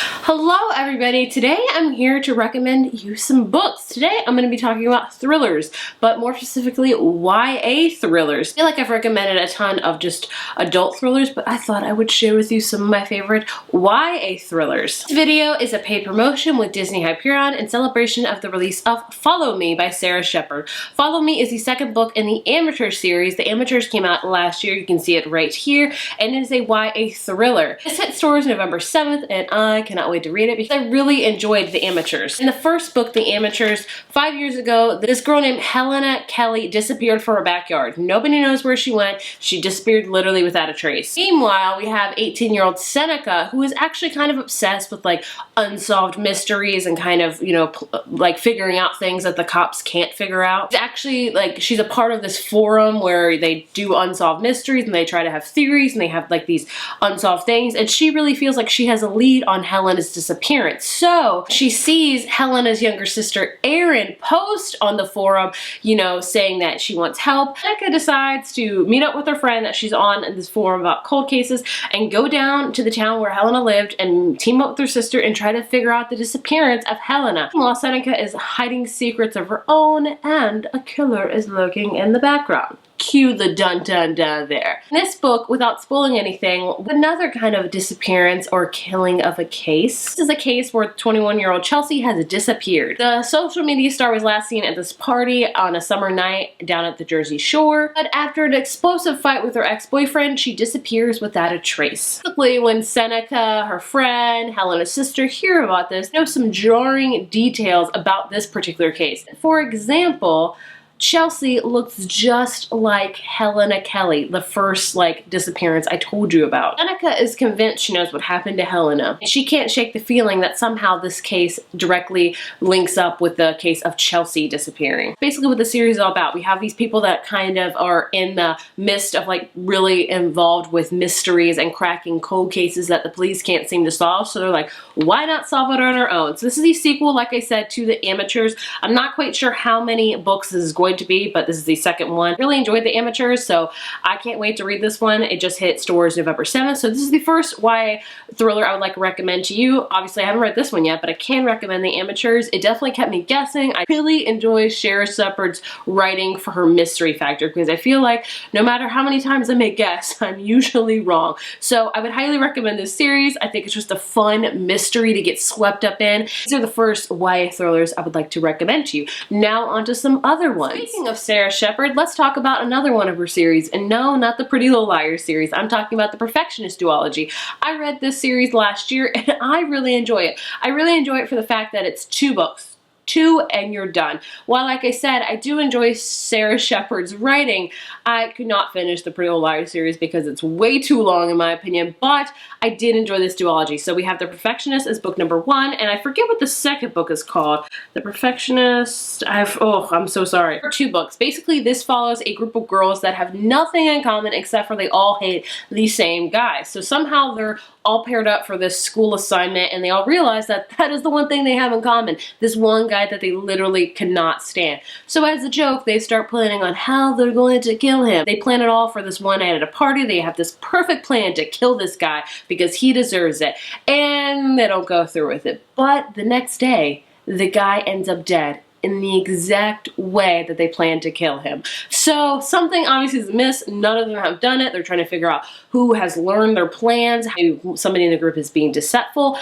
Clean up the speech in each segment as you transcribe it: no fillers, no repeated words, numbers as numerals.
Hello everybody, today I'm here to recommend you some books. Today I'm going to be talking about thrillers, but more specifically YA thrillers. I feel like I've recommended a ton of just adult thrillers, but I thought I would share with you some of my favorite YA thrillers. This video is a paid promotion with Disney Hyperion in celebration of the release of Follow Me by Sara Shepard. Follow Me is the second book in the Amateur series. The Amateurs came out last year, you can see it right here, and it is a YA thriller. This hit stores November 7th, and I cannot wait to read it because I really enjoyed The Amateurs. In the first book, The Amateurs, 5 years ago, this girl named Helena Kelly disappeared from her backyard. Nobody knows where she went. She disappeared literally without a trace. Meanwhile, we have 18-year-old Seneca, who is actually kind of obsessed with like unsolved mysteries and kind of, you know, like figuring out things that the cops can't figure out. She's actually like, she's a part of this forum where they do unsolved mysteries and they try to have theories and they have like these unsolved things, and she really feels like she has a lead on Helena's disappearance. So she sees Helena's younger sister Erin post on the forum, you know, saying that she wants help. Seneca decides to meet up with her friend that she's on in this forum about cold cases and go down to the town where Helena lived and team up with her sister and try to figure out the disappearance of Helena. While Seneca is hiding secrets of her own and a killer is lurking in the background. Cue the dun dun dun there. In this book, without spoiling anything, another kind of disappearance or killing of a case. This is a case where 21-year-old Chelsea has disappeared. The social media star was last seen at this party on a summer night down at the Jersey Shore, but after an explosive fight with her ex-boyfriend, she disappears without a trace. Typically, when Seneca, her friend, Helena's sister hear about this, know some jarring details about this particular case. For example, Chelsea looks just like Helena Kelly, the first like disappearance I told you about. Seneca is convinced she knows what happened to Helena. She can't shake the feeling that somehow this case directly links up with the case of Chelsea disappearing. Basically what the series is all about, we have these people that kind of are in the midst of like really involved with mysteries and cracking cold cases that the police can't seem to solve. So they're like, why not solve it on our own? So this is the sequel, like I said, to The Amateurs. I'm not quite sure how many books this is going to be, but this is the second one. Really enjoyed The Amateurs, so I can't wait to read this one. It just hit stores November 7th, so this is the first YA thriller I would like to recommend to you. Obviously, I haven't read this one yet, but I can recommend The Amateurs. It definitely kept me guessing. I really enjoy Sara Shepard's writing for her mystery factor, because I feel like no matter how many times I may guess, I'm usually wrong. So I would highly recommend this series. I think it's just a fun mystery to get swept up in. These are the first YA thrillers I would like to recommend to you. Now onto some other ones. Speaking of Sara Shepard, let's talk about another one of her series. And no, not the Pretty Little Liars series. I'm talking about the Perfectionist duology. I read this series last year and I really enjoy it. I really enjoy it for the fact that it's 2 books. 2 and you're done. While like I said, I do enjoy Sara Shepard's writing, I could not finish the Pretty Little Liars series because it's way too long in my opinion, but I did enjoy this duology. So we have The Perfectionist as book number 1, and I forget what the second book is called. The Perfectionist, I'm so sorry. 2 books. Basically, this follows a group of girls that have nothing in common except for they all hate the same guy. So somehow they're all paired up for this school assignment and they all realize that that is the one thing they have in common. This one guy that they literally cannot stand. So as a joke, they start planning on how they're going to kill him. They plan it all for this one night at a party. They have this perfect plan to kill this guy because he deserves it. And they don't go through with it. But the next day, the guy ends up dead in the exact way that they planned to kill him. So something obviously is amiss. None of them have done it. They're trying to figure out who has learned their plans, how somebody in the group is being deceitful.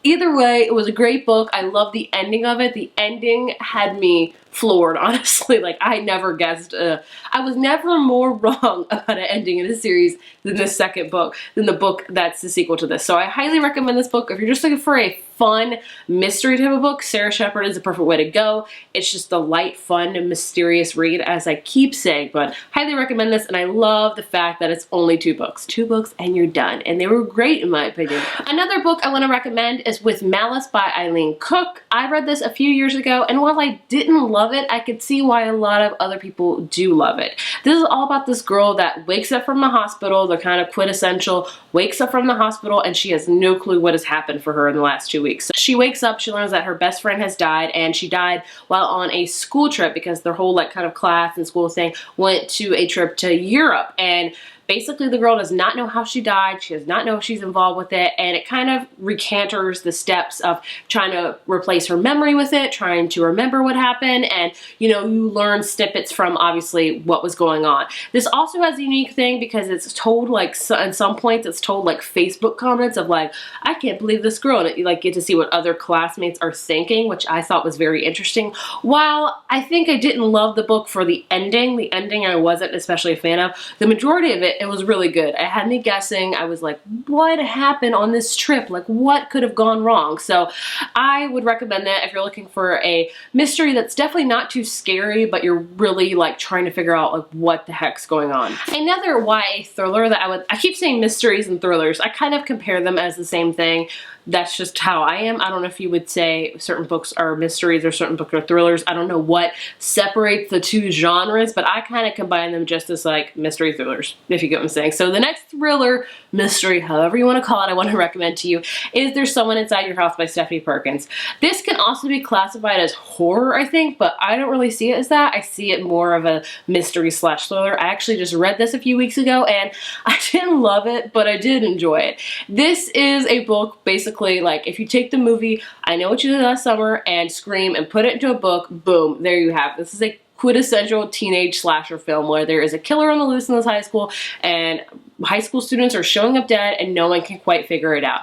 Either way, it was a great book. I love the ending of it. The ending had me floored, honestly. Like, I never guessed, I was never more wrong about an ending in a series than this second book, than the book that's the sequel to this. So I highly recommend this book. If you're just looking for a fun mystery type of book, Sara Shepard is the perfect way to go. It's just a light, fun, and mysterious read, as I keep saying, but highly recommend this, and I love the fact that it's only 2 books. 2 books and you're done, and they were great in my opinion. Another book I want to recommend is With Malice by Eileen Cook. I read this a few years ago, and while I didn't love it, I could see why a lot of other people do love it. This is all about this girl that wakes up from the hospital, the kind of quintessential, wakes up from the hospital and she has no clue what has happened for her in the last 2 weeks. So she wakes up, she learns that her best friend has died, and she died while on a school trip because their whole like kind of class and school thing went to a trip to Europe. And Basically, the girl does not know how she died. She does not know if she's involved with it, and it kind of recanters the steps of trying to replace her memory with it, trying to remember what happened, and you learn snippets from obviously what was going on. This also has a unique thing because it's told like, at some points it's told like Facebook comments of like, I can't believe this girl, and you like get to see what other classmates are thinking, which I thought was very interesting. While I think I didn't love the book for the ending I wasn't especially a fan of, the majority of it was really good. It had me guessing. I was like, what happened on this trip? Like, what could have gone wrong? So I would recommend that if you're looking for a mystery that's definitely not too scary, but you're really like trying to figure out like what the heck's going on. Another YA thriller that I keep saying mysteries and thrillers. I kind of compare them as the same thing. That's just how I am. I don't know if you would say certain books are mysteries or certain books are thrillers. I don't know what separates the two genres, but I kind of combine them just as like mystery thrillers, if you get what I'm saying. So the next thriller, mystery, however you want to call it, I want to recommend to you is There's Someone Inside Your House by Stephanie Perkins. This can also be classified as horror, I think, but I don't really see it as that. I see it more of a mystery slash thriller. I actually just read this a few weeks ago and I didn't love it, but I did enjoy it. This is a book basically like if you take the movie I Know What You Did Last Summer and Scream and put it into a book, boom, there you have. This is a quintessential teenage slasher film where there is a killer on the loose in this high school and high school students are showing up dead and no one can quite figure it out.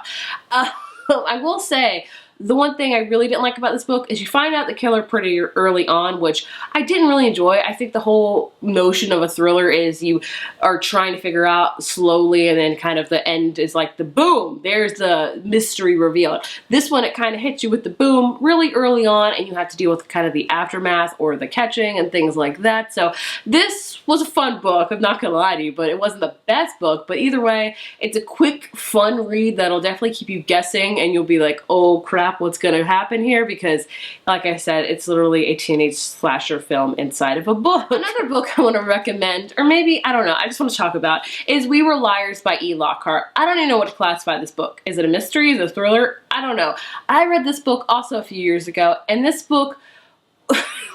I will say, the one thing I really didn't like about this book is you find out the killer pretty early on, which I didn't really enjoy. I think the whole notion of a thriller is you are trying to figure out slowly and then kind of the end is like the boom, there's the mystery revealed. This one, it kind of hits you with the boom really early on and you have to deal with kind of the aftermath or the catching and things like that. So this was a fun book, I'm not gonna lie to you, but it wasn't the best book. But either way, it's a quick, fun read that'll definitely keep you guessing and you'll be like, oh crap, what's gonna happen here, because like I said, it's literally a teenage slasher film inside of a book. Another book I want to recommend, or maybe, I don't know, I just want to talk about, is We Were Liars by E. Lockhart. I don't even know what to classify this book. Is it a mystery? Is it a thriller? I don't know. I read this book also a few years ago, and this book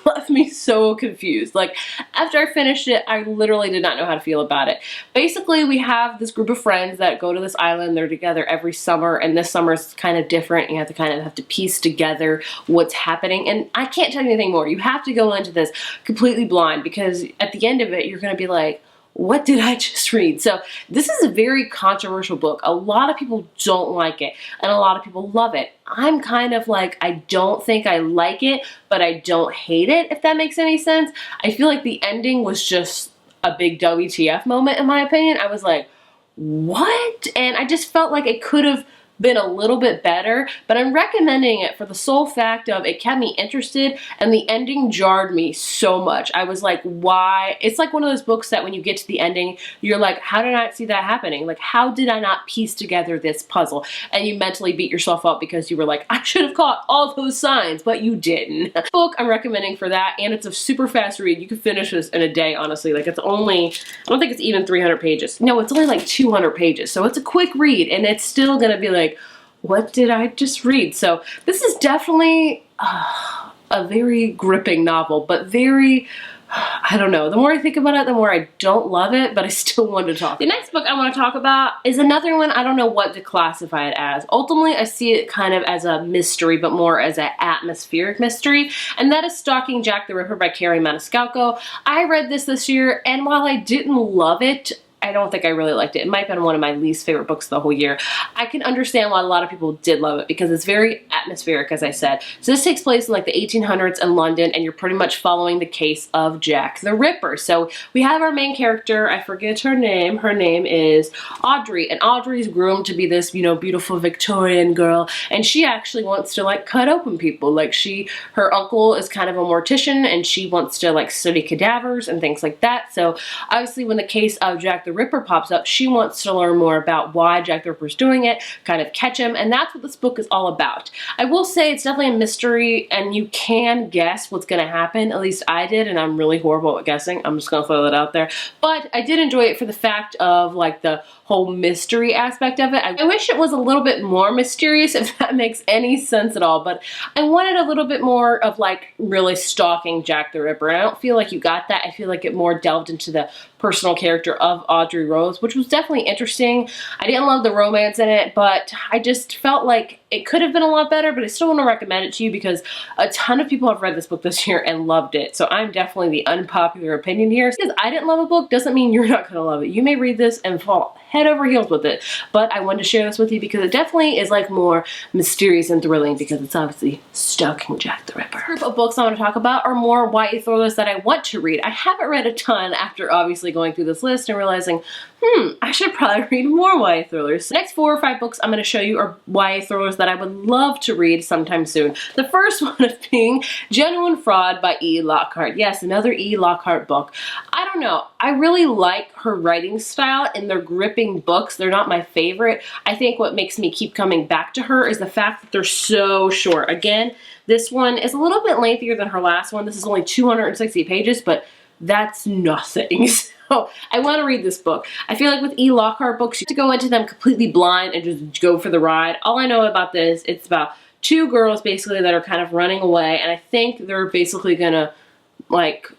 left me so confused. Like, after I finished it, I literally did not know how to feel about it. Basically, we have this group of friends that go to this island. They're together every summer, and this summer is kind of different. You have to kind of piece together what's happening, and I can't tell you anything more. You have to go into this completely blind, because at the end of it, you're going to be like, what did I just read? So this is a very controversial book. A lot of people don't like it, and a lot of people love it. I'm kind of like, I don't think I like it, but I don't hate it, if that makes any sense. I feel like the ending was just a big WTF moment, in my opinion. I was like, what? And I just felt like it could have been a little bit better, but I'm recommending it for the sole fact of it kept me interested and the ending jarred me so much. I was like, why? It's like one of those books that when you get to the ending, you're like, how did I not see that happening? Like, how did I not piece together this puzzle? And you mentally beat yourself up because you were like, I should have caught all those signs, but you didn't. Book I'm recommending for that, and it's a super fast read. You can finish this in a day, honestly. Like, it's only, I don't think it's even 300 pages. No, it's only like 200 pages. So it's a quick read, and it's still gonna be like, what did I just read? So this is definitely a very gripping novel, but very, I don't know. The more I think about it, the more I don't love it, but I still want to talk. The next book I want to talk about is another one. I don't know what to classify it as. Ultimately, I see it kind of as a mystery, but more as an atmospheric mystery, and that is Stalking Jack the Ripper by Carrie Maniscalco. I read this year, and while I didn't love it, I don't think I really liked it. It might have been one of my least favorite books the whole year. I can understand why a lot of people did love it because it's very atmospheric, as I said. So this takes place in like the 1800s in London, and you're pretty much following the case of Jack the Ripper. So we have our main character, I forget her name. Her name is Audrey, and Audrey's groomed to be this, you know, beautiful Victorian girl, and she actually wants to like cut open people. Like her uncle is kind of a mortician, and she wants to like study cadavers and things like that. So obviously when the case of Jack the Ripper pops up, she wants to learn more about why Jack the Ripper's doing it, kind of catch him, and that's what this book is all about. I will say it's definitely a mystery, and you can guess what's going to happen. At least I did, and I'm really horrible at guessing. I'm just going to throw that out there. But I did enjoy it for the fact of like the whole mystery aspect of it. I wish it was a little bit more mysterious, if that makes any sense at all, but I wanted a little bit more of like really stalking Jack the Ripper, and I don't feel like you got that. I feel like it more delved into the personal character of Audrey Rose, which was definitely interesting. I didn't love the romance in it, but I just felt like it could have been a lot better, but I still want to recommend it to you because a ton of people have read this book this year and loved it. So I'm definitely the unpopular opinion here. Because I didn't love a book doesn't mean you're not going to love it. You may read this and fall head over heels with it, but I wanted to share this with you because it definitely is like more mysterious and thrilling because it's obviously Stalking Jack the Ripper. The group of books I want to talk about are more YA thrillers that I want to read. I haven't read a ton after obviously going through this list and realizing, I should probably read more YA thrillers. The next 4 or 5 books I'm going to show you are YA thrillers that I would love to read sometime soon. The first one being Genuine Fraud by E. Lockhart. Yes, another E. Lockhart book. I don't know. I really like her writing style and they're gripping books. They're not my favorite. I think what makes me keep coming back to her is the fact that they're so short. Again, this one is a little bit lengthier than her last one. This is only 260 pages, but that's nothing. So I want to read this book. I feel like with E. Lockhart books, you have to go into them completely blind and just go for the ride. All I know about this, it's about 2 girls basically that are kind of running away, and I think they're basically gonna like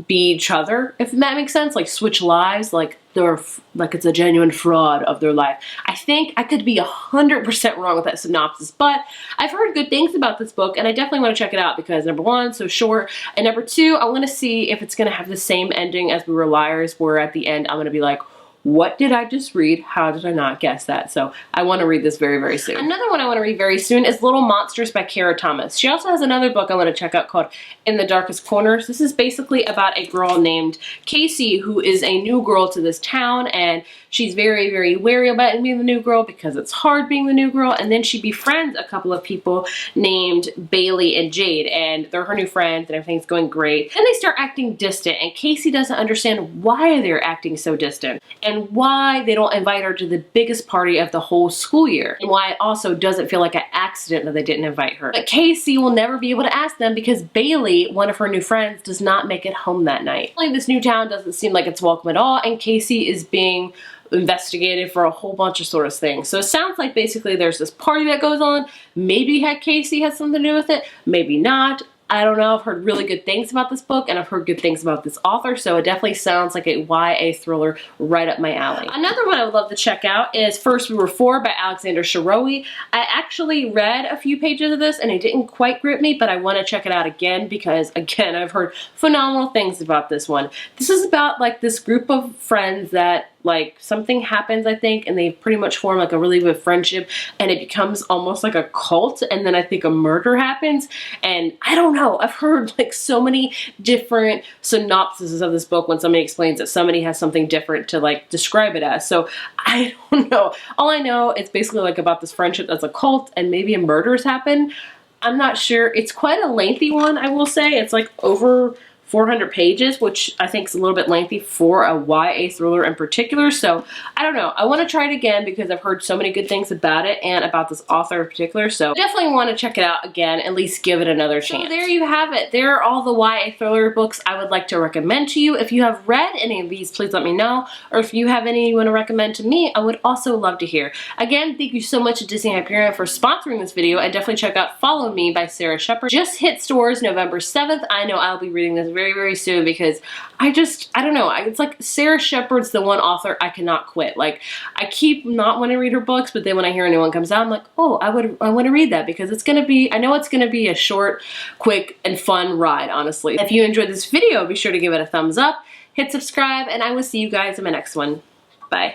be each other, if that makes sense, like switch lives, like they're like it's a genuine fraud of their life. I think I could be 100% wrong with that synopsis, but I've heard good things about this book and I definitely want to check it out because number 1, so short, and number 2, I want to see if it's going to have the same ending as We Were Liars, where at the end I'm going to be like, what did I just read? How did I not guess that? So I want to read this very, very soon. Another one I want to read very soon is Little Monsters by Kara Thomas. She also has another book I want to check out called In the Darkest Corners. This is basically about a girl named Casey who is a new girl to this town, and she's very, very wary about being the new girl because it's hard being the new girl. And then she befriends a couple of people named Bailey and Jade, and they're her new friends and everything's going great. Then they start acting distant, and Casey doesn't understand why they're acting so distant and why they don't invite her to the biggest party of the whole school year, and why it also doesn't feel like an accident that they didn't invite her. But Casey will never be able to ask them because Bailey, one of her new friends, does not make it home that night. This new town doesn't seem like it's welcome at all, and Casey is being investigated for a whole bunch of sort of things. So it sounds like basically there's this party that goes on. Maybe Casey has something to do with it, maybe not. I don't know. I've heard really good things about this book and I've heard good things about this author, so it definitely sounds like a YA thriller right up my alley. Another one I would love to check out is First We Were Four by Alexander Sharowy. I actually read a few pages of this and it didn't quite grip me, but I want to check it out again because, again, I've heard phenomenal things about this one. This is about like this group of friends that like something happens, I think, and they pretty much form like a really good friendship and it becomes almost like a cult, and then I think a murder happens, and I don't know, I've heard like so many different synopses of this book when somebody explains that somebody has something different to like describe it as, so I don't know. All I know is basically like about this friendship that's a cult and maybe a murders happen. I'm not sure. It's quite a lengthy one, I will say. It's like over 400 pages, which I think is a little bit lengthy for a YA thriller in particular. So I don't know. I want to try it again because I've heard so many good things about it and about this author in particular. So I definitely want to check it out again, at least give it another chance. So there you have it. There are all the YA thriller books I would like to recommend to you. If you have read any of these, please let me know. Or if you have any you want to recommend to me, I would also love to hear. Again, thank you so much to Disney Hyperion for sponsoring this video, and definitely check out Follow Me by Sara Shepard. Just hit stores November 7th. I know I'll be reading this very, very soon because I don't know. It's like Sara Shepard's the one author I cannot quit. Like, I keep not wanting to read her books, but then when I hear a new one comes out, I'm like, oh, I want to read that because it's going to be, I know it's going to be a short, quick, and fun ride, honestly. If you enjoyed this video, be sure to give it a thumbs up, hit subscribe, and I will see you guys in my next one. Bye.